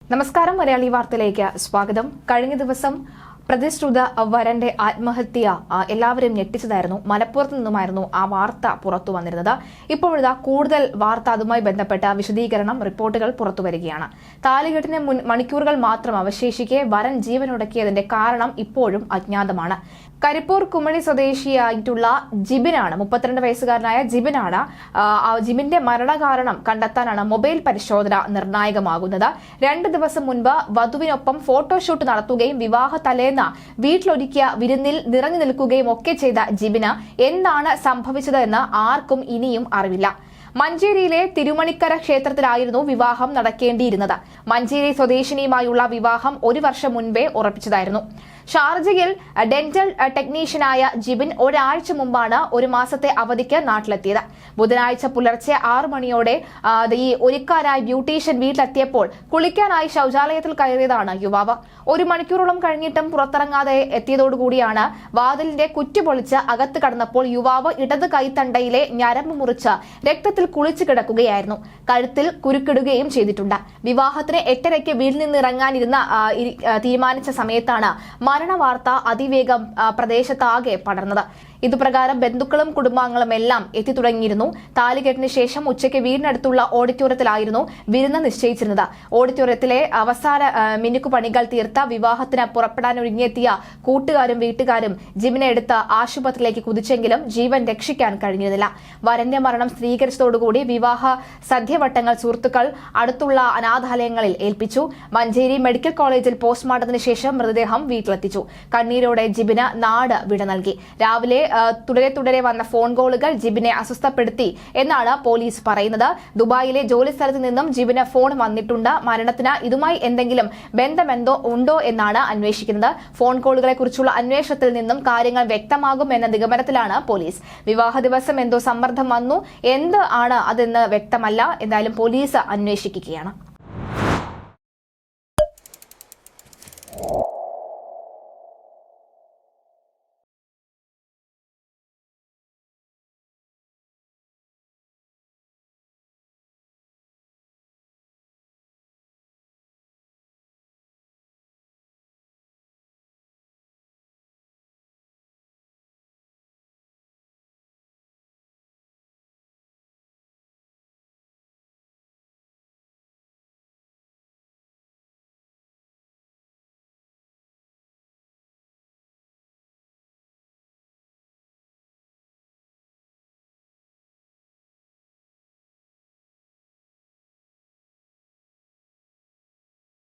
നമസ്കാരം, മലയാളി വാർത്തയിലേക്ക് സ്വാഗതം. കഴിഞ്ഞ ദിവസം പ്രതിശ്രുത വരന്റെ ആത്മഹത്യ എല്ലാവരും ഞെട്ടിച്ചതായിരുന്നു. മലപ്പുറത്ത് നിന്നുമായിരുന്നു ആ വാർത്ത പുറത്തു വന്നിരുന്നത്. ഇപ്പോഴിതാ കൂടുതൽ വാർത്ത അതുമായി ബന്ധപ്പെട്ട വിശദീകരണം റിപ്പോർട്ടുകൾ പുറത്തുവരികയാണ്. താലികെട്ടിന് മണിക്കൂറുകൾ മാത്രം അവശേഷിക്കെ വരൻ ജീവനൊടുക്കിയതിന്റെ കാരണം ഇപ്പോഴും അജ്ഞാതമാണ്. കരിപ്പൂർ കുമളി സ്വദേശിയായിട്ടുള്ള ജിബിനാണ്, 32 വയസ്സുകാരനായ ജിബിനാണ്. ജിബിന്റെ മരണകാരണം കണ്ടെത്താനാണ് മൊബൈൽ പരിശോധന നിർണായകമാകുന്നത്. 2 ദിവസം മുൻപ് വധുവിനൊപ്പം ഫോട്ടോഷൂട്ട് നടത്തുകയും വിവാഹ തലേന്ന് വീട്ടിലൊരുക്കിയ വിരുന്നിൽ നിറഞ്ഞു നിൽക്കുകയും ഒക്കെ ചെയ്ത ജിബിന് എന്താണ് സംഭവിച്ചതെന്ന് ആർക്കും ഇനിയും അറിവില്ല. മഞ്ചേരിയിലെ തിരുമണിക്കര ക്ഷേത്രത്തിലായിരുന്നു വിവാഹം നടക്കേണ്ടിയിരുന്നത്. മഞ്ചേരി സ്വദേശിനിയുമായുള്ള വിവാഹം 1 വർഷം മുൻപേ ഉറപ്പിച്ചതായിരുന്നു. ഷാർജയിൽ ഡെന്റൽ ടെക്നീഷ്യനായ ജിബിൻ ഒരാഴ്ച മുമ്പാണ് 1 മാസത്തെ അവധിക്ക് നാട്ടിലെത്തിയത്. ബുധനാഴ്ച പുലർച്ചെ 6 മണിയോടെ ഈ ഒരുക്കാനായി ബ്യൂട്ടീഷ്യൻ വീട്ടിലെത്തിയപ്പോൾ കുളിക്കാനായി ശൌചാലയത്തിൽ കയറിയതാണ് യുവാവ്. 1 മണിക്കൂറോളം കഴിഞ്ഞിട്ടും പുറത്തിറങ്ങാതെ എത്തിയതോടുകൂടിയാണ് വാതിലിന്റെ കുറ്റി പൊളിച്ച് അകത്ത് കടന്നപ്പോൾ യുവാവ് ഇടത് കൈത്തണ്ടയിലെ ഞരമ്പ് മുറിച്ച് രക്തത്തിൽ കുളിച്ചു കിടക്കുകയായിരുന്നു. കഴുത്തിൽ കുരുക്കിടുകയും ചെയ്തിട്ടുണ്ട്. വിവാഹത്തിന് 8:30 വീട്ടിൽ നിന്ന് ഇറങ്ങാനിരുന്ന തീരുമാനിച്ച സമയത്താണ് മരണവാർത്ത അതിവേഗം പ്രദേശത്താകെ പടർന്നത്. ഇതുപ്രകാരം ബന്ധുക്കളും കുടുംബാംഗങ്ങളും എല്ലാം എത്തിത്തുടങ്ങിയിരുന്നു. താലികെട്ടിന് ശേഷം ഉച്ചയ്ക്ക് വീടിനടുത്തുള്ള ഓഡിറ്റോറിയത്തിലായിരുന്നു വിരുന്ന് നിശ്ചയിച്ചിരുന്നത്. ഓഡിറ്റോറിയത്തിലെ അവസാന മിനുക്കുപണികൾ തീർത്ത വിവാഹത്തിന് പുറപ്പെടാനൊരുങ്ങിയെത്തിയ കൂട്ടുകാരും വീട്ടുകാരും ജിബിനെ എടുത്ത് ആശുപത്രിയിലേക്ക് കുതിച്ചെങ്കിലും ജീവൻ രക്ഷിക്കാൻ കഴിഞ്ഞിരുന്നില്ല. വരന്റെ മരണം സ്ഥിരീകരിച്ചതോടുകൂടി വിവാഹ സദ്യവട്ടങ്ങൾ സുഹൃത്തുക്കൾ അടുത്തുള്ള അനാഥാലയങ്ങളിൽ ഏൽപ്പിച്ചു. മഞ്ചേരി മെഡിക്കൽ കോളേജിൽ പോസ്റ്റ്മോർട്ടത്തിന് ശേഷം മൃതദേഹം വീട്ടിലെത്തിച്ചു. കണ്ണീരോടെ ജിബിന് നാട് വിട നൽകി. രാവിലെ തുടരെ വന്ന ഫോൺ കോളുകൾ ജിബിനെ അസ്വസ്ഥപ്പെടുത്തി എന്നാണ് പോലീസ് പറയുന്നത്. ദുബായിലെ ജോലി സ്ഥലത്ത് നിന്നും ജിബിന് ഫോൺ വന്നിട്ടുണ്ട്. മരണത്തിന് ഇതുമായി എന്തെങ്കിലും ബന്ധമെന്തോ ഉണ്ടോ എന്നാണ് അന്വേഷിക്കുന്നത്. ഫോൺ കോളുകളെ കുറിച്ചുള്ള അന്വേഷണത്തിൽ നിന്നും കാര്യങ്ങൾ വ്യക്തമാകും എന്ന നിഗമനത്തിലാണ് പോലീസ്. വിവാഹ ദിവസം എന്തോ സമ്മർദ്ദം വന്നു, എന്ത് ആണ് അതെന്ന് വ്യക്തമല്ല. എന്തായാലും പോലീസ് അന്വേഷിക്കുകയാണ്.